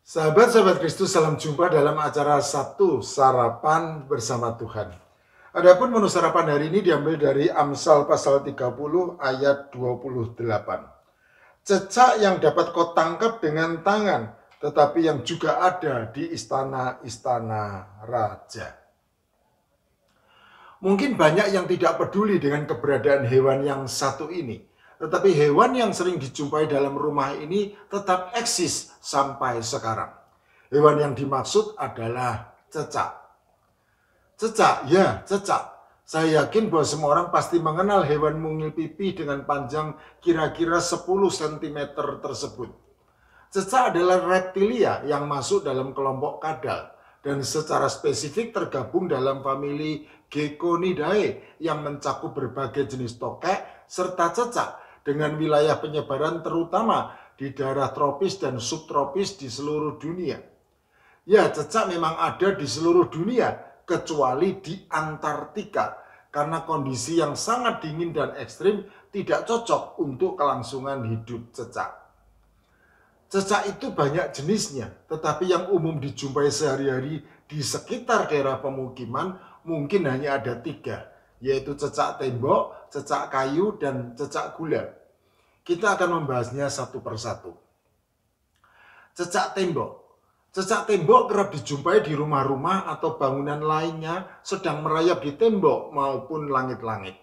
Sahabat-sahabat Kristus, salam jumpa dalam acara Sabtu Sarapan Bersama Tuhan. Adapun menu sarapan hari ini diambil dari Amsal pasal 30 ayat 28. Cecak yang dapat kau tangkap dengan tangan, tetapi yang juga ada di istana-istana raja. Mungkin banyak yang tidak peduli dengan keberadaan hewan yang satu ini. Tetapi hewan yang sering dijumpai dalam rumah ini tetap eksis sampai sekarang. Hewan yang dimaksud adalah cecak. Cecak, ya cecak. Saya yakin bahwa semua orang pasti mengenal hewan mungil pipi dengan panjang kira-kira 10 cm tersebut. Cecak adalah reptilia yang masuk dalam kelompok kadal dan secara spesifik tergabung dalam famili Geckonidae yang mencakup berbagai jenis tokek serta cecak dengan wilayah penyebaran terutama di daerah tropis dan subtropis di seluruh dunia. Ya, cecak memang ada di seluruh dunia, kecuali di Antartika, karena kondisi yang sangat dingin dan ekstrim tidak cocok untuk kelangsungan hidup cecak. Cecak itu banyak jenisnya, tetapi yang umum dijumpai sehari-hari di sekitar daerah pemukiman mungkin hanya ada 3, yaitu cecak tembok, cecak kayu, dan cecak gula. Kita akan membahasnya satu persatu. Cecak tembok. Cecak tembok kerap dijumpai di rumah-rumah atau bangunan lainnya sedang merayap di tembok maupun langit-langit.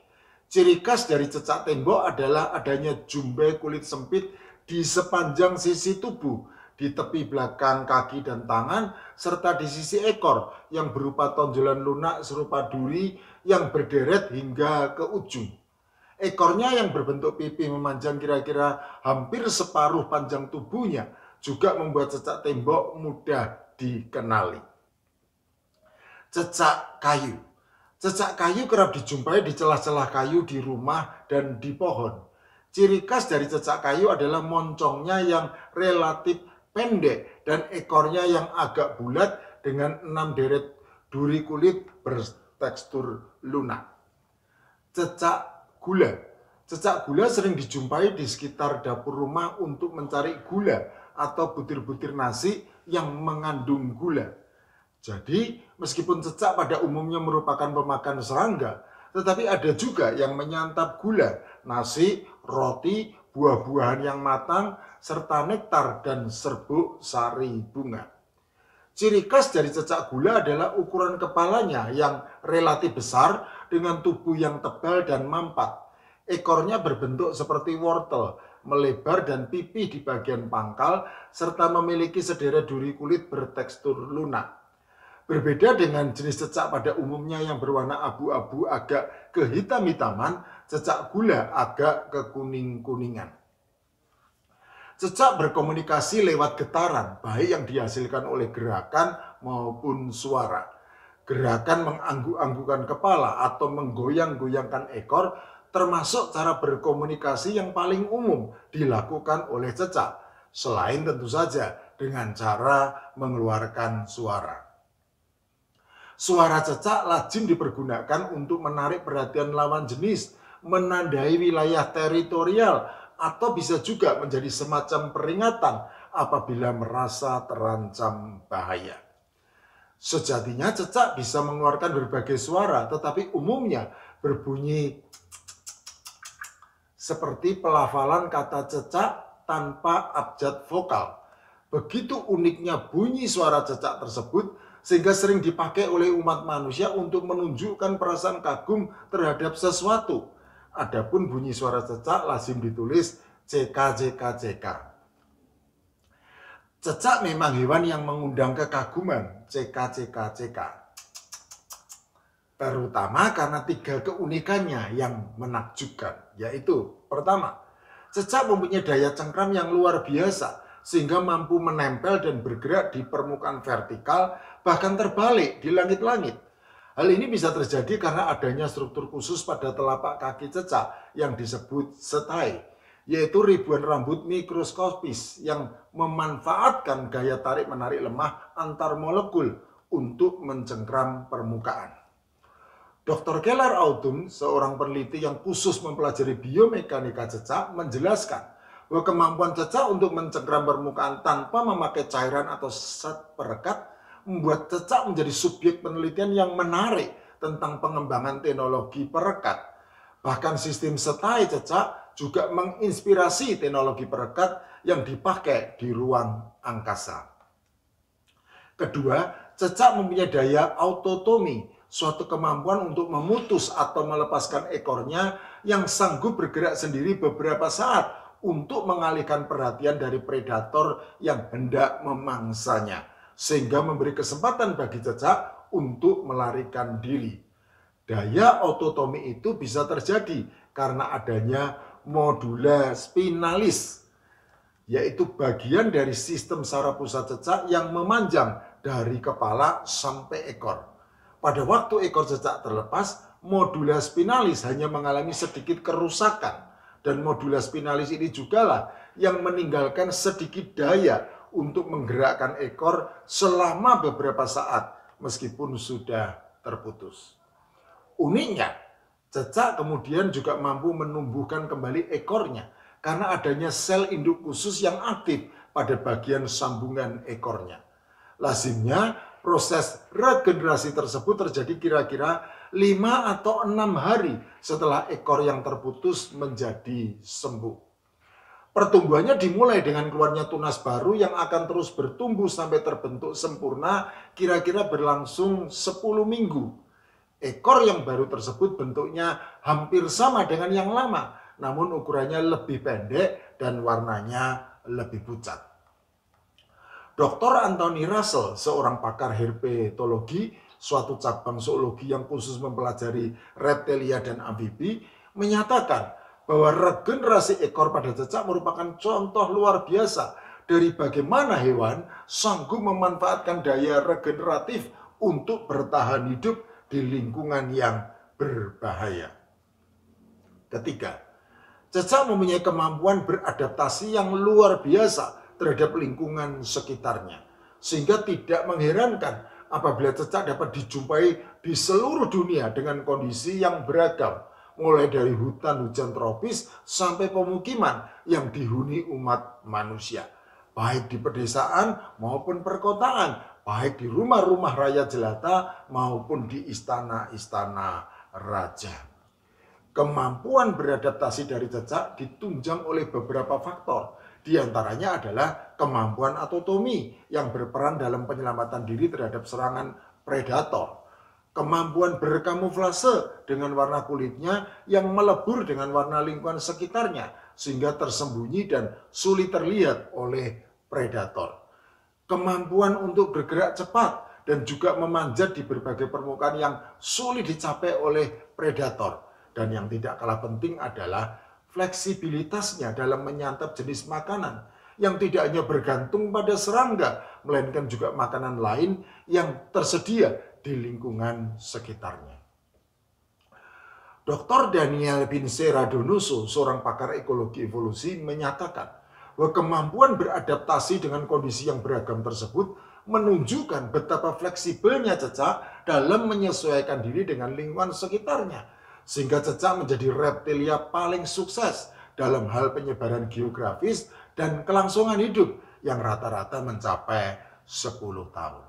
Ciri khas dari cecak tembok adalah adanya jumbai kulit sempit di sepanjang sisi tubuh, di tepi belakang kaki dan tangan, serta di sisi ekor yang berupa tonjolan lunak serupa duri yang berderet hingga ke ujung. Ekornya yang berbentuk pipi memanjang kira-kira hampir separuh panjang tubuhnya juga membuat cecak tembok mudah dikenali. Cecak kayu. Cecak kayu kerap dijumpai di celah-celah kayu di rumah dan di pohon. Ciri khas dari cecak kayu adalah moncongnya yang relatif pendek dan ekornya yang agak bulat dengan 6 deret duri kulit bertekstur lunak. Cecak gula. Cecak gula sering dijumpai di sekitar dapur rumah untuk mencari gula atau butir-butir nasi yang mengandung gula. Jadi, meskipun cecak pada umumnya merupakan pemakan serangga, tetapi ada juga yang menyantap gula, nasi, roti, buah-buahan yang matang, serta nektar dan serbuk sari bunga. Ciri khas dari cecak gula adalah ukuran kepalanya yang relatif besar dengan tubuh yang tebal dan mampat. Ekornya berbentuk seperti wortel, melebar dan pipih di bagian pangkal, serta memiliki sederet duri kulit bertekstur lunak. Berbeda dengan jenis cecak pada umumnya yang berwarna abu-abu agak kehitam-hitaman, cecak gula agak kekuning-kuningan. Cecak berkomunikasi lewat getaran, baik yang dihasilkan oleh gerakan maupun suara. Gerakan mengangguk-anggukkan kepala atau menggoyang-goyangkan ekor termasuk cara berkomunikasi yang paling umum dilakukan oleh cecak, selain tentu saja dengan cara mengeluarkan suara. Suara cecak lazim dipergunakan untuk menarik perhatian lawan jenis, menandai wilayah teritorial, atau bisa juga menjadi semacam peringatan apabila merasa terancam bahaya. Sejatinya cecak bisa mengeluarkan berbagai suara, tetapi umumnya berbunyi seperti pelafalan kata cecak tanpa abjad vokal. Begitu uniknya bunyi suara cecak tersebut, sehingga sering dipakai oleh umat manusia untuk menunjukkan perasaan kagum terhadap sesuatu. Adapun bunyi suara cecak lazim ditulis CK. Cecak memang hewan yang mengundang kekaguman, CK. Terutama karena 3 keunikannya yang menakjubkan, yaitu pertama, cecak mempunyai daya cengkram yang luar biasa sehingga mampu menempel dan bergerak di permukaan vertikal, bahkan terbalik di langit-langit. Hal ini bisa terjadi karena adanya struktur khusus pada telapak kaki cecak yang disebut setae, yaitu ribuan rambut mikroskopis yang memanfaatkan gaya tarik-menarik lemah antar molekul untuk mencengkram permukaan. Dr. Keller Autumn, seorang peneliti yang khusus mempelajari biomekanika cecak, menjelaskan bahwa kemampuan cecak untuk mencengkeram permukaan tanpa memakai cairan atau zat perekat membuat cecak menjadi subjek penelitian yang menarik tentang pengembangan teknologi perekat. Bahkan sistem setai cecak juga menginspirasi teknologi perekat yang dipakai di ruang angkasa. Kedua, cecak mempunyai daya autotomi, suatu kemampuan untuk memutus atau melepaskan ekornya yang sanggup bergerak sendiri beberapa saat untuk mengalihkan perhatian dari predator yang hendak memangsanya, sehingga memberi kesempatan bagi cecak untuk melarikan diri. Daya autotomi itu bisa terjadi karena adanya modula spinalis, yaitu bagian dari sistem saraf pusat cecak yang memanjang dari kepala sampai ekor. Pada waktu ekor cecak terlepas, modula spinalis hanya mengalami sedikit kerusakan, dan modula spinalis ini jugalah yang meninggalkan sedikit daya untuk menggerakkan ekor selama beberapa saat meskipun sudah terputus. Uniknya, cecak kemudian juga mampu menumbuhkan kembali ekornya karena adanya sel induk khusus yang aktif pada bagian sambungan ekornya. Lazimnya, proses regenerasi tersebut terjadi kira-kira 5 atau 6 hari setelah ekor yang terputus menjadi sembuh. Pertumbuhannya dimulai dengan keluarnya tunas baru yang akan terus bertumbuh sampai terbentuk sempurna, kira-kira berlangsung 10 minggu. Ekor yang baru tersebut bentuknya hampir sama dengan yang lama, namun ukurannya lebih pendek dan warnanya lebih pucat. Dr. Anthony Russell, seorang pakar herpetologi, suatu cabang zoologi yang khusus mempelajari reptilia dan amfibi, menyatakan bahwa regenerasi ekor pada cecak merupakan contoh luar biasa dari bagaimana hewan sanggup memanfaatkan daya regeneratif untuk bertahan hidup di lingkungan yang berbahaya. Ketiga, cecak mempunyai kemampuan beradaptasi yang luar biasa terhadap lingkungan sekitarnya, sehingga tidak mengherankan apabila cecak dapat dijumpai di seluruh dunia dengan kondisi yang beragam, mulai dari hutan hujan tropis sampai pemukiman yang dihuni umat manusia, baik di pedesaan maupun perkotaan, baik di rumah-rumah raya jelata maupun di istana-istana raja. Kemampuan beradaptasi dari cecak ditunjang oleh beberapa faktor. Di antaranya adalah kemampuan autotomi yang berperan dalam penyelamatan diri terhadap serangan predator. Kemampuan berkamuflase dengan warna kulitnya yang melebur dengan warna lingkungan sekitarnya sehingga tersembunyi dan sulit terlihat oleh predator. Kemampuan untuk bergerak cepat dan juga memanjat di berbagai permukaan yang sulit dicapai oleh predator. Dan yang tidak kalah penting adalah fleksibilitasnya dalam menyantap jenis makanan yang tidak hanya bergantung pada serangga, melainkan juga makanan lain yang tersedia di lingkungan sekitarnya. Dr. Daniel Pince-Radonoso, seorang pakar ekologi evolusi, menyatakan bahwa kemampuan beradaptasi dengan kondisi yang beragam tersebut menunjukkan betapa fleksibelnya cecak dalam menyesuaikan diri dengan lingkungan sekitarnya, sehingga cecak menjadi reptilia paling sukses dalam hal penyebaran geografis dan kelangsungan hidup yang rata-rata mencapai 10 tahun.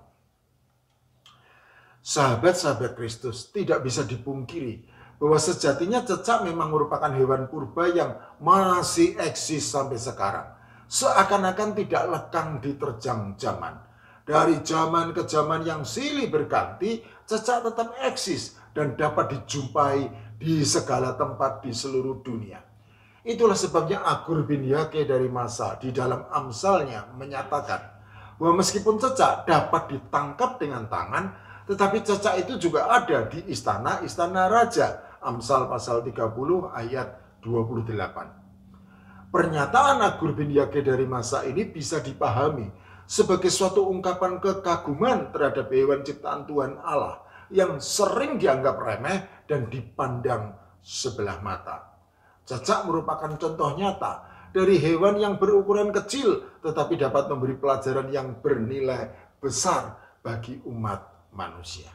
Sahabat-sahabat Kristus, tidak bisa dipungkiri bahwa sejatinya cecak memang merupakan hewan purba yang masih eksis sampai sekarang. Seakan-akan tidak lekang diterjang zaman. Dari zaman ke zaman yang silih berganti, cecak tetap eksis dan dapat dijumpai di segala tempat di seluruh dunia. Itulah sebabnya Agur bin Yake dari Masa di dalam Amsalnya menyatakan bahwa meskipun cecak dapat ditangkap dengan tangan, tetapi cecak itu juga ada di istana-istana raja. Amsal pasal 30 ayat 28. Pernyataan Agur bin Yake dari Masa ini bisa dipahami sebagai suatu ungkapan kekaguman terhadap hewan ciptaan Tuhan Allah yang sering dianggap remeh dan dipandang sebelah mata. Cecak merupakan contoh nyata dari hewan yang berukuran kecil tetapi dapat memberi pelajaran yang bernilai besar bagi umat manusia.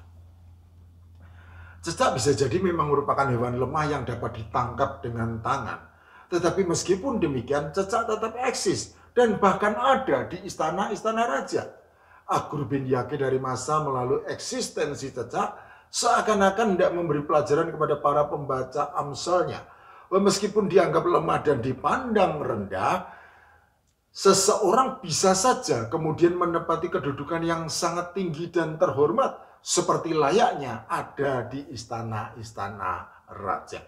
Cecak bisa jadi memang merupakan hewan lemah yang dapat ditangkap dengan tangan. Tetapi meskipun demikian, cecak tetap eksis dan bahkan ada di istana-istana raja. Agur bin Yaqi dari masa melalui eksistensi cecak seakan-akan tidak memberi pelajaran kepada para pembaca Amsalnya. Meskipun dianggap lemah dan dipandang rendah, seseorang bisa saja kemudian menempati kedudukan yang sangat tinggi dan terhormat seperti layaknya ada di istana-istana raja.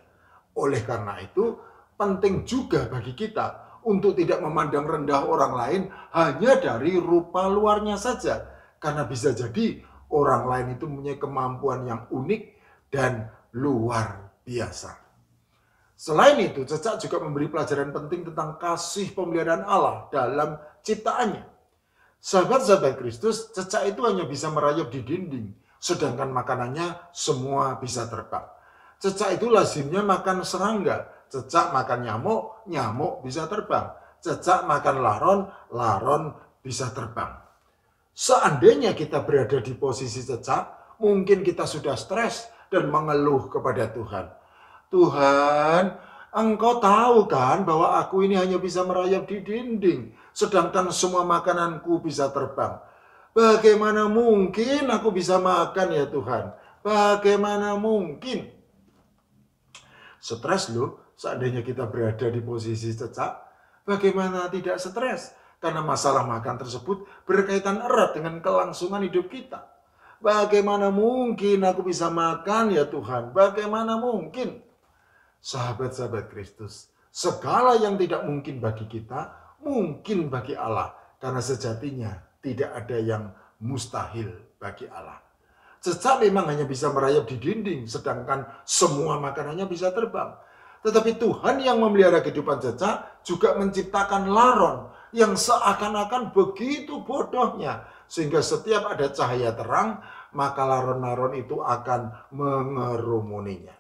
Oleh karena itu, penting juga bagi kita untuk tidak memandang rendah orang lain hanya dari rupa luarnya saja. Karena bisa jadi orang lain itu mempunyai kemampuan yang unik dan luar biasa. Selain itu, cecak juga memberi pelajaran penting tentang kasih pemeliharaan Allah dalam ciptaannya. Sahabat-sahabat Kristus, cecak itu hanya bisa merayap di dinding, sedangkan makanannya semua bisa terbang. Cecak itu lazimnya makan serangga, cecak makan nyamuk, nyamuk bisa terbang. Cecak makan laron, laron bisa terbang. Seandainya kita berada di posisi cecak, mungkin kita sudah stres dan mengeluh kepada Tuhan. Tuhan, Engkau tahu kan bahwa aku ini hanya bisa merayap di dinding, sedangkan semua makananku bisa terbang. Bagaimana mungkin aku bisa makan ya Tuhan? Bagaimana mungkin? Stres loh, seandainya kita berada di posisi cecak, bagaimana tidak stres? Karena masalah makan tersebut berkaitan erat dengan kelangsungan hidup kita. Bagaimana mungkin aku bisa makan ya Tuhan? Bagaimana mungkin? Sahabat-sahabat Kristus, segala yang tidak mungkin bagi kita, mungkin bagi Allah. Karena sejatinya tidak ada yang mustahil bagi Allah. Cecak memang hanya bisa merayap di dinding, sedangkan semua makanannya bisa terbang. Tetapi Tuhan yang memelihara kehidupan cecak juga menciptakan laron yang seakan-akan begitu bodohnya. Sehingga setiap ada cahaya terang, maka laron-laron itu akan mengerumuninya.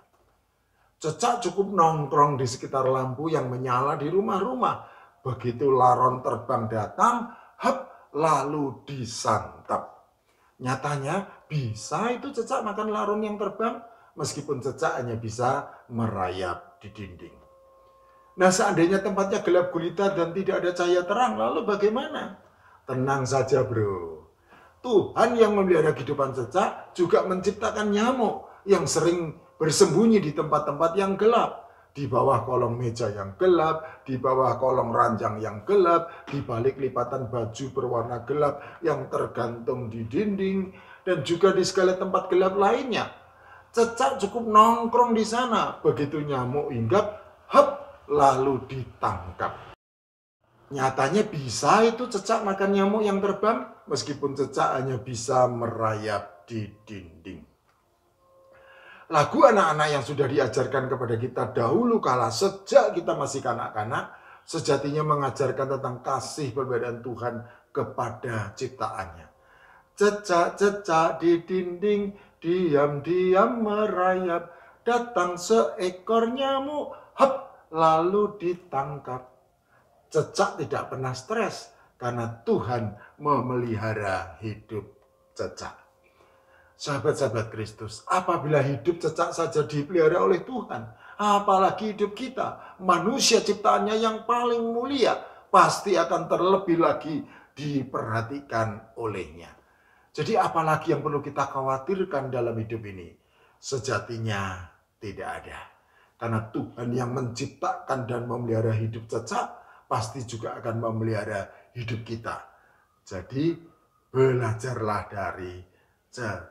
Cecak cukup nongkrong di sekitar lampu yang menyala di rumah-rumah. Begitu laron terbang datang, lalu disantap. Nyatanya bisa itu cecak makan laron yang terbang, meskipun cecak hanya bisa merayap di dinding. Nah, seandainya tempatnya gelap gulita dan tidak ada cahaya terang, lalu bagaimana? Tenang saja bro. Tuhan yang memelihara kehidupan cecak juga menciptakan nyamuk yang sering bersembunyi di tempat-tempat yang gelap, di bawah kolong meja yang gelap, di bawah kolong ranjang yang gelap, di balik lipatan baju berwarna gelap yang tergantung di dinding, dan juga di segala tempat gelap lainnya. Cecak cukup nongkrong di sana, begitu nyamuk hinggap, lalu ditangkap. Nyatanya bisa itu cecak makan nyamuk yang terbang, meskipun cecak hanya bisa merayap di dinding. Lagu anak-anak yang sudah diajarkan kepada kita dahulu kala sejak kita masih kanak-kanak, sejatinya mengajarkan tentang kasih perbedaan Tuhan kepada ciptaannya. Cecak-cecak di dinding, diam-diam merayap, datang seekor nyamuk, lalu ditangkap. Cecak tidak pernah stres karena Tuhan memelihara hidup cecak. Sahabat-sahabat Kristus, apabila hidup cecak saja dipelihara oleh Tuhan, apalagi hidup kita, manusia ciptaannya yang paling mulia, pasti akan terlebih lagi diperhatikan olehnya. Jadi apalagi yang perlu kita khawatirkan dalam hidup ini? Sejatinya tidak ada. Karena Tuhan yang menciptakan dan memelihara hidup cecak, pasti juga akan memelihara hidup kita. Jadi belajarlah dari cecak.